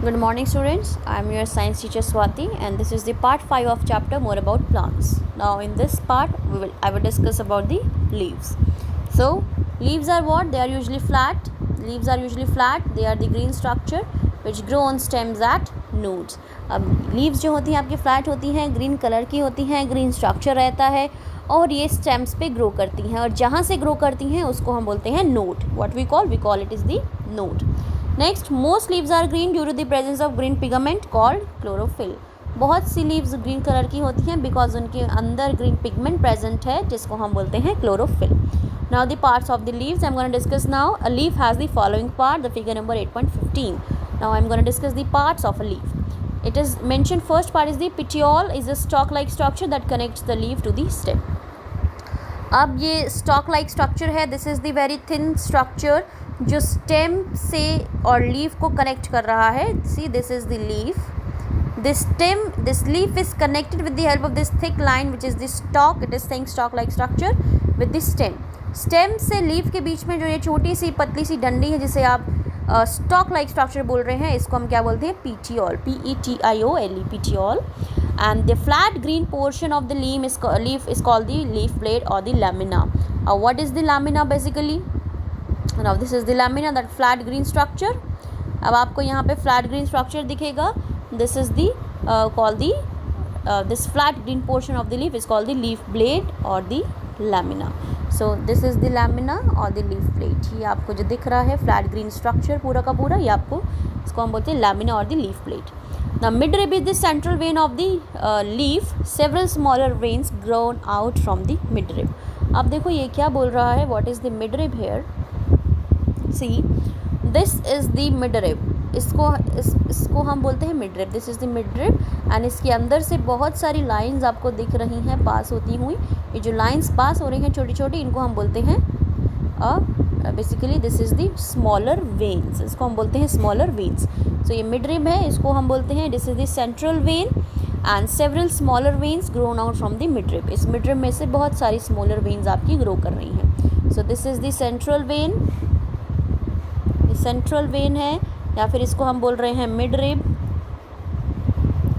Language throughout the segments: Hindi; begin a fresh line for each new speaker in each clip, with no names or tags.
Good morning students, I am your science teacher Swati and this is the part 5 of chapter more about plants. Now in this part I will discuss about the leaves. So leaves are what? They are usually flat. Leaves are usually flat. They are the green structure which grow on stems at nodes. अब leaves जो होती हैं आपकी flat होती हैं, green कलर की होती हैं, green structure रहता है और ये stems पे grow करती हैं और जहाँ से grow करती हैं उसको हम बोलते हैं node. What we call it is the node. Next most leaves are green due to the presence of green pigment called chlorophyll. बहुत सी लीव्स ग्रीन कलर की होती हैं बिकॉज उनके अंदर ग्रीन पिगमेंट प्रेजेंट है जिसको हम बोलते हैं chlorophyll. Now the parts of the leaves I am gonna discuss now. A leaf has the following part, the figure number 8.15. Now I am gonna discuss the parts of a leaf. It is mentioned first part is the petiole is a stalk like structure that connects the leaf to the stem. अब ये stalk like structure है. This is the very thin structure जो स्टेम से और लीफ को कनेक्ट कर रहा है. See this is the leaf. This leaf is connected with the help of this thick line which is the stock. It is saying stock like structure with the stem. Stem से लीफ के बीच में जो ये छोटी सी पतली सी डंडी है जिसे आप स्टॉक लाइक स्ट्रक्चर बोल रहे हैं, इसको हम क्या बोलते हैं? Petiole. PETIOLE petiole. And the flat green portion of the leaf is called the leaf blade और the lamina. What is the lamina basically? Now this is the lamina, that flat green structure. अब आपको यहाँ पे flat green structure दिखेगा. This is the this flat green portion of the leaf is called the leaf blade or the lamina. So this is the lamina or the leaf blade. ये आपको जो दिख रहा है flat green structure पूरा का पूरा, ये आपको इसको हम बोलते हैं lamina or the leaf blade. Now midrib is the central vein of the leaf. Several smaller veins grown out from the midrib. अब देखो ये क्या बोल रहा है? What is the midrib here? See, this is the midrib. इसको हम बोलते हैं midrib. This is the midrib and इसके अंदर से बहुत सारी लाइंस आपको दिख रही हैं पास होती हुई. ये जो लाइंस पास हो रही हैं छोटी छोटी, इनको हम बोलते हैं basically this is the smaller veins. इसको हम बोलते हैं स्मॉलर वेन्स. सो ये midrib है, इसको हम बोलते हैं this is the central vein and several smaller veins grown out from the midrib. इस midrib में से बहुत सारी स्मॉलर वेन्स आपकी ग्रो कर रही हैं. So this is the central vein. Central vein है या फिर इसको हम बोल रहे हैं मिडरिब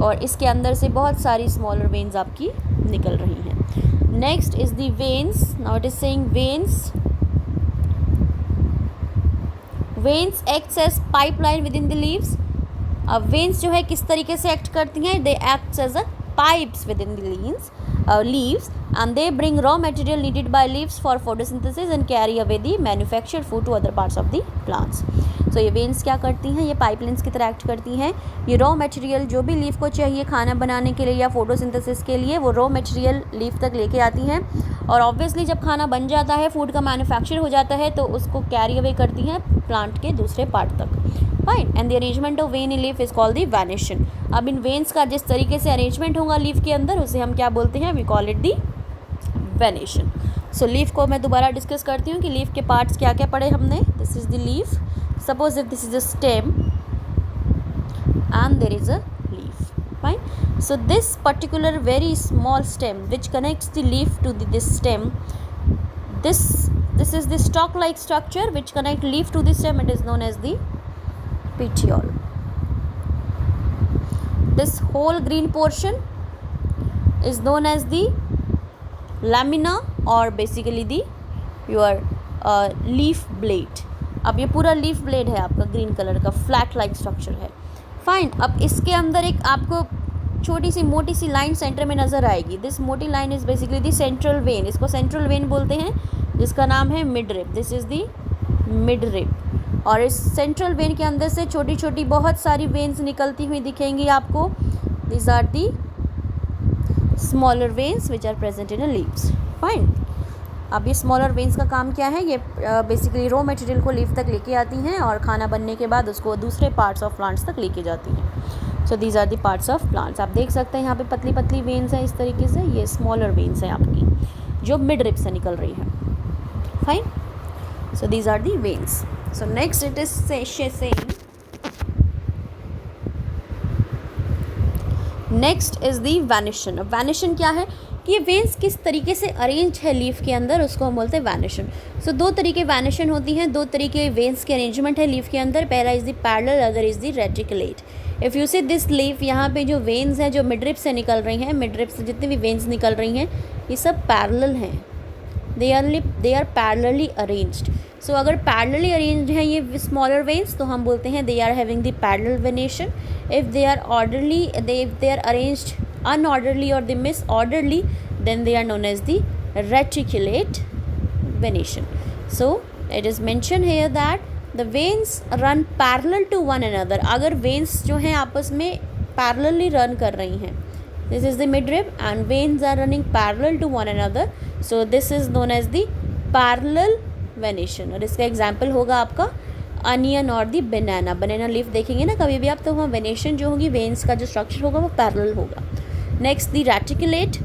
और इसके अंदर से बहुत सारी स्मॉलर वेन्स आपकी निकल रही हैं. Next is the veins. Now it is saying veins. Veins acts as pipeline within the leaves. अब वेन्स जो है किस तरीके से एक्ट करती हैं? They acts as a pipes within the leaves and they bring raw material needed by leaves for photosynthesis and carry away the manufactured food to other parts of the plants. So ये वेन्स क्या करती हैं? ये पाइपलाइंस की तरह एक्ट करती हैं. ये रॉ मटेरियल जो भी लीफ को चाहिए खाना बनाने के लिए या फोटोसिंथेसिस के लिए, वो रॉ मटेरियल लीफ तक लेके आती हैं और ऑब्वियसली जब खाना बन जाता है, फूड का मैन्युफैक्चर हो जाता है, तो उसको कैरी अवे करती हैं प्लांट के दूसरे पार्ट तक. Fine. And the arrangement of when in leaf is called the venation. अब इन वेन्स का जिस तरीके से अरेंजमेंट होगा लीफ के अंदर, उसे हम क्या बोलते हैं? We call it the venation. So leaf को मैं दोबारा डिस्कस करती हूँ कि लीफ के पार्ट्स क्या क्या पढ़े हमने. This is the leaf. Suppose if this is a stem and there is a leaf. Fine. So this particular very small stem which connects the leaf to this stem, this is the stalk like structure which connect leaf to the stem. It is known as the petiole. This whole green portion is known as the lamina or basically the your leaf blade. अब ये पूरा लीफ ब्लेड है आपका ग्रीन कलर का, फ्लैट लाइक स्ट्रक्चर है. फाइन. अब इसके अंदर एक आपको छोटी सी मोटी सी लाइन सेंटर में नज़र आएगी. दिस मोटी line is basically the central vein. इसको सेंट्रल वेन बोलते हैं जिसका नाम है midrib. This is the midrib. और इस सेंट्रल वेन के अंदर से छोटी छोटी बहुत सारी वेन्स निकलती हुई दिखेंगी आपको. This are the smaller veins which are present in a leaves. Fine. अब ये स्मॉलर वेन्स का काम क्या है? ये बेसिकली रॉ मटेरियल को लीफ तक लेके आती हैं और खाना बनने के बाद उसको दूसरे पार्ट्स ऑफ प्लांट्स तक लेके जाती हैं. So these are the parts of plants. आप देख सकते हैं यहाँ पे पतली पतली वेन्स हैं इस तरीके से. ये स्मॉलर वेन्स हैं आपकी जो मिडरिब से निकल रही है. Fine. So these are the veins. So next it is saying next is the venation. अब वेनिशन क्या है कि ये वेन्स किस तरीके से अरेंज है लीफ के अंदर, उसको हम बोलते हैं वैनिशन. सो दो तरीके वैनिशन होती हैं, दो तरीके वेन्स के अरेंजमेंट है लीफ के अंदर. पहला is the parallel, other is the reticulate. If you see this leaf, यहाँ पे जो वेन्स हैं जो मिडरिप से निकल रही हैं, मिडरिप से जितनी भी वेन्स निकल रही हैं ये सब पैरेलल हैं, दे आर पैरेलली अरेंज्ड। सो अगर पैरेलली अरेंज्ड हैं ये स्मॉलर वेन्स तो हम बोलते हैं they are having the parallel venation. If they are orderly, if they are arranged unorderly और they miss orderly, then they are known as the reticulate venation. So it is mentioned here that the veins run parallel to one another. अगर veins जो हैं आपस में parallelly run कर रही हैं, this is the midrib and veins are running parallel to one another, so this is known as the parallel venation. और इसका example होगा आपका अनियन और दी बनाना, बनाना लीफ देखेंगे ना कभी भी आप, तो वहाँ वेनेशन जो होगी, वेन्स का जो स्ट्रक्चर होगा वो पैरेलल होगा। Next the reticulate,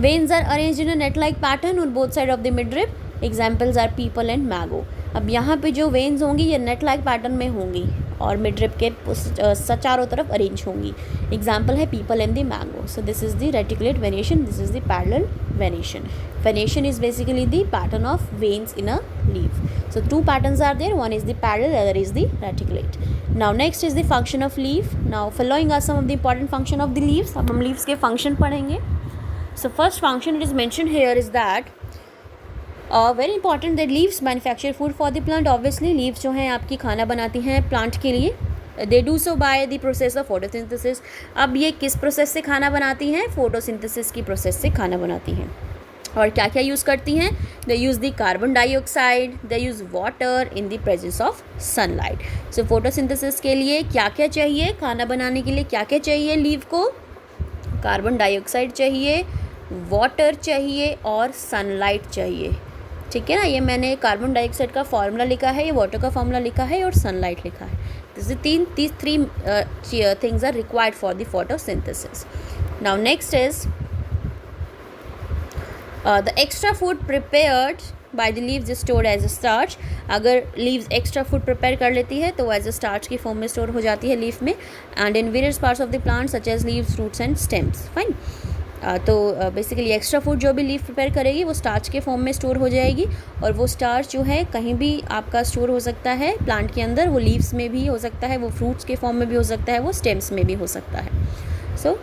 veins are arranged in a net like pattern on both side of the midrib. Examples are people and mango. अब यहाँ पे जो veins होंगी ये net like pattern में होंगी और midrib के चारों तरफ अरेंज होंगी। एग्जाम्पल है people and the mango. So this is the reticulate venation, this is the parallel venation. Venation is basically the pattern of veins in a leaf. So two patterns are there, one is the parallel, other is the reticulate. Now next is the function of leaf. Now following are some of the important function of the leaves. अब हम leaves के function पढ़ेंगे। So first function it is mentioned here is that very important that leaves manufacture food for the plant. Obviously leaves जो हैं आपकी खाना बनाती हैं प्लांट के लिए। They do so by the process of photosynthesis. अब ये किस प्रोसेस से खाना बनाती हैं? फोटोसिंथेसिस की प्रोसेस से खाना बनाती हैं। और क्या क्या यूज़ करती हैं? They use the carbon dioxide, they use water in the presence of sunlight. So photosynthesis के लिए क्या क्या चाहिए? खाना बनाने के लिए क्या क्या चाहिए लीव को? कार्बन डाइऑक्साइड चाहिए, वाटर चाहिए और सनलाइट चाहिए। ठीक है ना, ये मैंने कार्बन डाइऑक्साइड का फार्मूला लिखा है, ये वाटर का फार्मूला लिखा है और सनलाइट लिखा है। these three things are required for the photosynthesis. Now next is the extra food prepared by the leaves is stored as a starch. अगर leaves extra food prepare कर लेती है तो as a starch की form में store हो जाती है leaf में, and in various parts of the plant such as leaves, roots and stems. Fine. तो बेसिकली एक्स्ट्रा फूड जो भी लीफ प्रिपेयर करेगी वो स्टार्च के फॉर्म में स्टोर हो जाएगी, और वो स्टार्च जो है कहीं भी आपका स्टोर हो सकता है प्लांट के अंदर। वो लीव्स में भी हो सकता है, वो फ्रूट्स के फॉर्म में भी हो सकता है, वो स्टेम्स में भी हो सकता है। So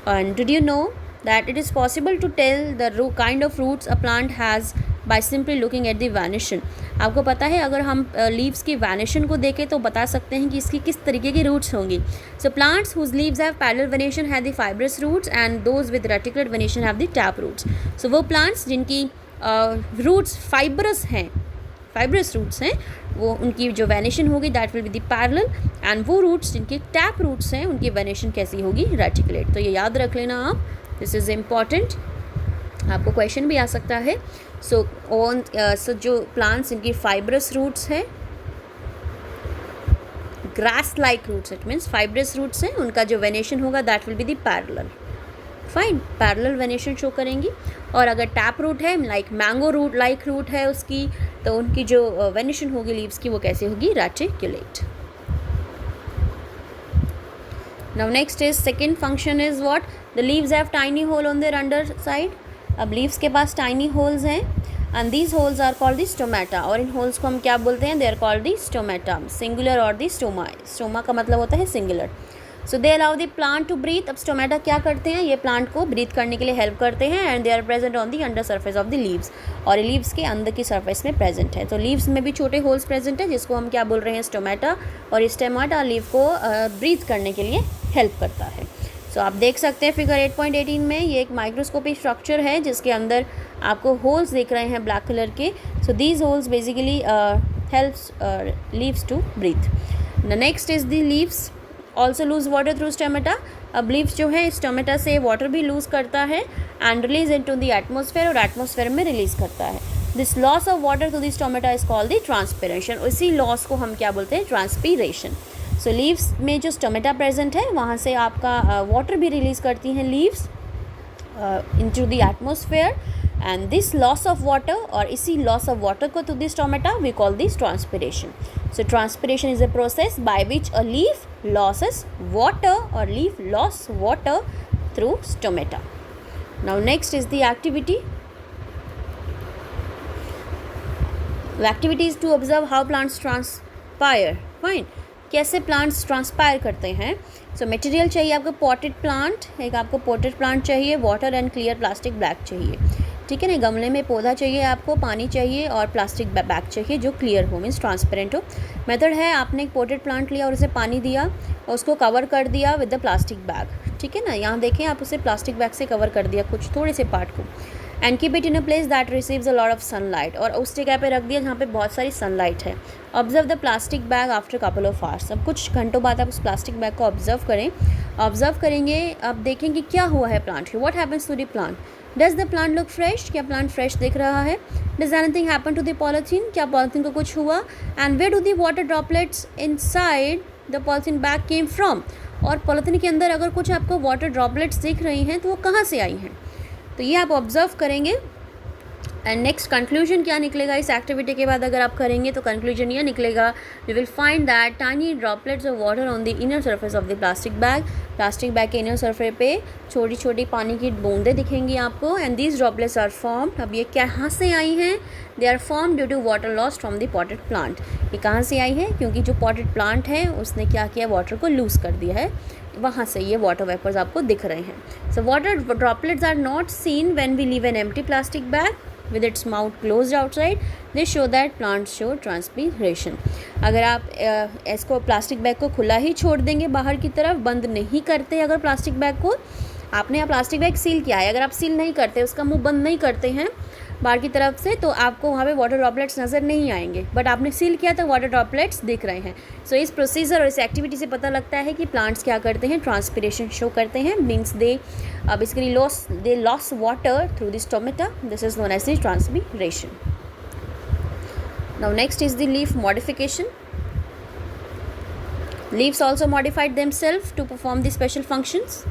and did you know that it is possible to tell the kind of fruits a plant has by simply looking at the venation. आपको पता है अगर हम लीव्स की वैनिशन को देखें तो बता सकते हैं कि इसकी किस तरीके की रूट्स होंगी। So plants whose leaves have parallel venation have the fibrous roots and those with reticulate venation have the tap roots. So वो प्लांट्स जिनकी रूट्स फाइब्रस हैं, फाइब्रस रूट्स हैं, वो उनकी जो वेनेशन होगी that will be the parallel, and वो रूट्स जिनके टैप रूट्स हैं उनकी वेनेशन कैसी होगी? रेटिकुलेट। तो ये याद रख लेना आप, दिस इज़ इम्पॉर्टेंट, आपको क्वेश्चन भी आ सकता है। सो जो प्लांट्स इनकी फाइब्रस रूट्स है, grass like roots, it means fibrous roots हैं, उनका जो वेनेशन होगा that will be the parallel. Fine, parallel venation show करेंगी। और अगर टैप रूट है like mango root like root है उसकी, तो उनकी जो वेनेशन होगी लीव्स की वो कैसे होगी? Reticulate. Now next is second function is what? The leaves have tiny hole on their under side. अब लीव्स के पास टाइनी होल्स हैं and these holes are called the stomata, और इन होल्स को हम क्या बोलते हैं? They are called the stomata, singular और द स्टोमा। स्टोमा का मतलब होता है singular. So they allow the plant to breathe. अब स्टोमेटा क्या करते हैं? ये प्लांट को ब्रीथ करने के लिए हेल्प करते हैं, and they are present on the under surface of the leaves, और लीव्स के अंदर की सर्फेस में प्रेजेंट है। तो लीव्स में भी छोटे होल्स प्रेजेंट है जिसको हम क्या बोल रहे हैं? स्टोमेटा, और इस स्टोमेटा लीव को ब्रीथ करने के लिए हेल्प करता है। सो आप देख सकते हैं फिगर 8.18 में ये एक माइक्रोस्कोपिक स्ट्रक्चर है जिसके अंदर आपको होल्स दिख रहे हैं ब्लैक कलर के। So these holes basically helps leaves to breathe. The next is the leaves also lose water through stomata. अब लीव्स जो है स्टोमेटा से वाटर भी लूज करता है and release into the atmosphere, और एटमॉस्फेयर में रिलीज करता है। This loss of water to the stomata is called the transpiration. इसी लॉस को हम क्या बोलते हैं? ट्रांसपीरेशन। सो लीव्स में जो स्टोमेटा प्रेजेंट है वहाँ से आपका वाटर भी रिलीज़ करती हैं leaves into the atmosphere, and this loss of water, और इसी लॉस ऑफ वाटर को to the stomata we call this transpiration. So transpiration is a process by which a leaf losses water और leaf loss water through stomata. Now next is the activity. The activity is to observe how plants transpire. Fine. कैसे प्लांट्स ट्रांसपायर करते हैं। सो मटेरियल चाहिए आपको पॉटेड प्लांट, एक आपको पॉटेड प्लांट चाहिए, water and clear plastic bag चाहिए, ठीक है ना। गमले में पौधा चाहिए आपको, पानी चाहिए और प्लास्टिक बैग चाहिए जो क्लियर हो, मीन्स ट्रांसपेरेंट हो। मेथड है, आपने एक पॉटेड प्लांट लिया और उसे पानी दिया और उसको कवर कर दिया विद द प्लास्टिक बैग, ठीक है ना। यहाँ देखें आप उसे प्लास्टिक बैग से कवर कर दिया कुछ थोड़े से पार्ट को, and keep it in a place that receives a lot of sunlight, और उस जगह पे रख दिया जहाँ पे बहुत सारी सनलाइट है। Observe the plastic bag after couple of hours, अब कुछ घंटों बाद आप उस प्लास्टिक बैग को ऑब्जर्व करें। ऑब्जर्व करेंगे, आप देखेंगे क्या हुआ है प्लांट के, what happens to the plant. Does the plant look fresh, क्या प्लांट फ्रेश दिख रहा है। Does anything happen to the polythene, क्या पॉलीथीन को कुछ हुआ। And where do the water droplets inside the polythene bag came from, और पॉलीथीन के अंदर अगर कुछ आपको वाटर ड्रॉपलेट्स दिख रही हैं तो वो कहाँ से आई हैं, तो ये आप ऑब्जर्व करेंगे। एंड नेक्स्ट कंक्लूजन क्या निकलेगा इस एक्टिविटी के बाद अगर आप करेंगे, तो कंक्लूजन ये निकलेगा, we will find that tiny droplets of water on the inner surface of the plastic bag, plastic bag के इनर सरफेस पे छोटी छोटी पानी की बूंदें दिखेंगी आपको। And these droplets are formed, अब ये कहाँ से आई हैं, they are form due to water loss from the potted plant. ये कहाँ से आई है, क्योंकि जो पॉटेड प्लांट है उसने क्या किया, वाटर को लूज़ कर दिया है, वहाँ से ये वाटर वेपर्स आपको दिख रहे हैं। So water droplets are not seen when we leave an empty plastic bag with its mouth closed outside, they show that plants show transpiration। अगर आप इसको प्लास्टिक बैग को खुला ही छोड़ देंगे बाहर की तरफ, बंद नहीं करते, अगर प्लास्टिक बैग को आपने प्लास्टिक बैग सील किया है, अगर आप सील नहीं करते, उसका मुंह बंद नहीं करते हैं बाहर की तरफ से, तो आपको वहाँ पे वाटर ड्रॉपलेट्स नज़र नहीं आएंगे, बट आपने सील किया तो वाटर ड्रॉपलेट्स दिख रहे हैं। सो इस प्रोसीजर और इस एक्टिविटी से पता लगता है कि प्लांट्स क्या करते हैं, ट्रांसपिरेशन शो करते हैं, means they basically loss water through the stomata, this is known as the transpiration. Now next is the leaf modification. Leaves also modified themselves to perform the special functions.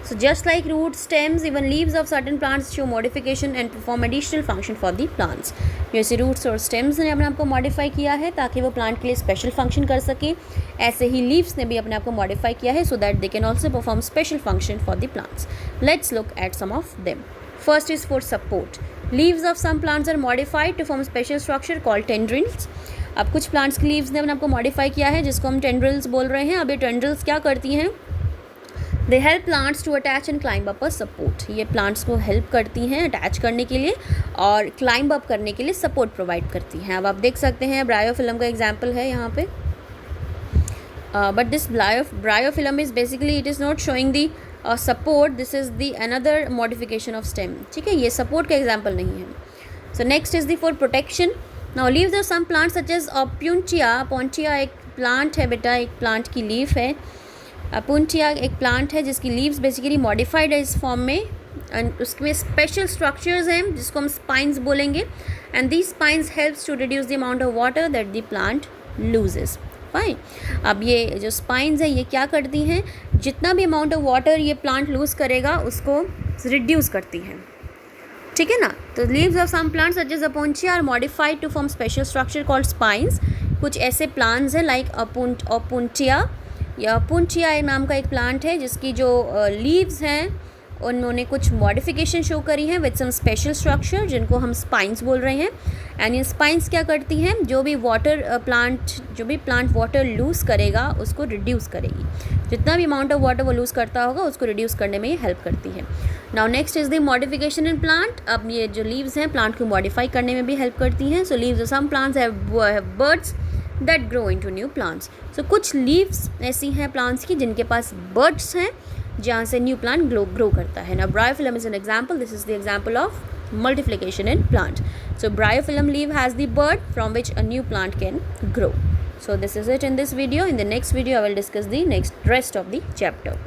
So just like roots, stems, even leaves of certain plants show modification and perform additional function for the plants. जैसे रूट्स और स्टेम्स ने अपने आप को मॉडिफाई किया है ताकि वो प्लांट के लिए स्पेशल फंक्शन कर सके, ऐसे ही लीव्स ने भी अपने आप को मॉडिफाई किया है so that they can also perform special function for the plants. Let's look at some of them. First is for support. Leaves of some plants are modified to form special structure called tendrils. अब कुछ प्लांट्स की लीव्स ने अपने आपको मॉडिफाई किया है जिसको हम टेंड्रिल्स बोल रहे हैं। अब ये टेंड्रिल्स क्या करती हैं, they help plants to attach and climb up a support. ये प्लांट्स को हेल्प करती हैं अटैच करने के लिए और क्लाइंब अप करने के लिए सपोर्ट प्रोवाइड करती हैं। अब आप देख सकते हैं ब्रायोफिलम का एग्जाम्पल है यहाँ पे, but this bryophyllum is basically it is not showing the support, this is the another modification of stem. ठीक है, ये सपोर्ट का एग्जाम्पल नहीं है। So next is the for protection. Now leaves of some plants such as opuntia. Opuntia एक प्लांट है बेटा, एक प्लांट की लीफ है। ओपुंटिया एक प्लांट है जिसकी लीव्स बेसिकली मॉडिफाइड है इस फॉर्म में, एंड उसमें स्पेशल स्ट्रक्चर्स हैं जिसको हम स्पाइंस बोलेंगे, and these spines helps to reduce the amount of water that the plant loses. Fine, अब ये जो स्पाइंस है ये क्या करती हैं, जितना भी अमाउंट ऑफ वाटर ये प्लांट लूज़ करेगा उसको रिड्यूस करती हैं। ठीक है ना। तो leaves of some plants such as opuntia are modified to form special structure called spines. कुछ ऐसे प्लांट्स हैं लाइक ओपुंटिया, या ओपुंटिया नाम का एक प्लांट है जिसकी जो लीव्स हैं उन्होंने कुछ मॉडिफिकेशन शो करी हैं विद सम स्पेशल स्ट्रक्चर जिनको हम स्पाइंस बोल रहे हैं। एंड ये स्पाइंस क्या करती हैं, जो भी प्लांट वाटर लूज़ करेगा उसको रिड्यूस करेगी, जितना भी अमाउंट ऑफ वाटर वो लूज़ करता होगा उसको रिड्यूस करने में ये हेल्प करती है। Now next is the modification in plant. अब ये जो लीव्स हैं प्लांट को मॉडिफाई करने में भी हेल्प करती हैं। So leaves of some plants have buds that grow into new plants. So कुछ लीव्स ऐसी हैं प्लांट्स की जिनके पास बर्ड्स हैं जहाँ से न्यू प्लांट ग्रो करता है। ना bryophyllum is an example, this is the example of multiplication in plant. So bryophyllum leaf has the bud from which a new plant can grow. So this is it in this video. In the next video I will discuss the rest of the chapter.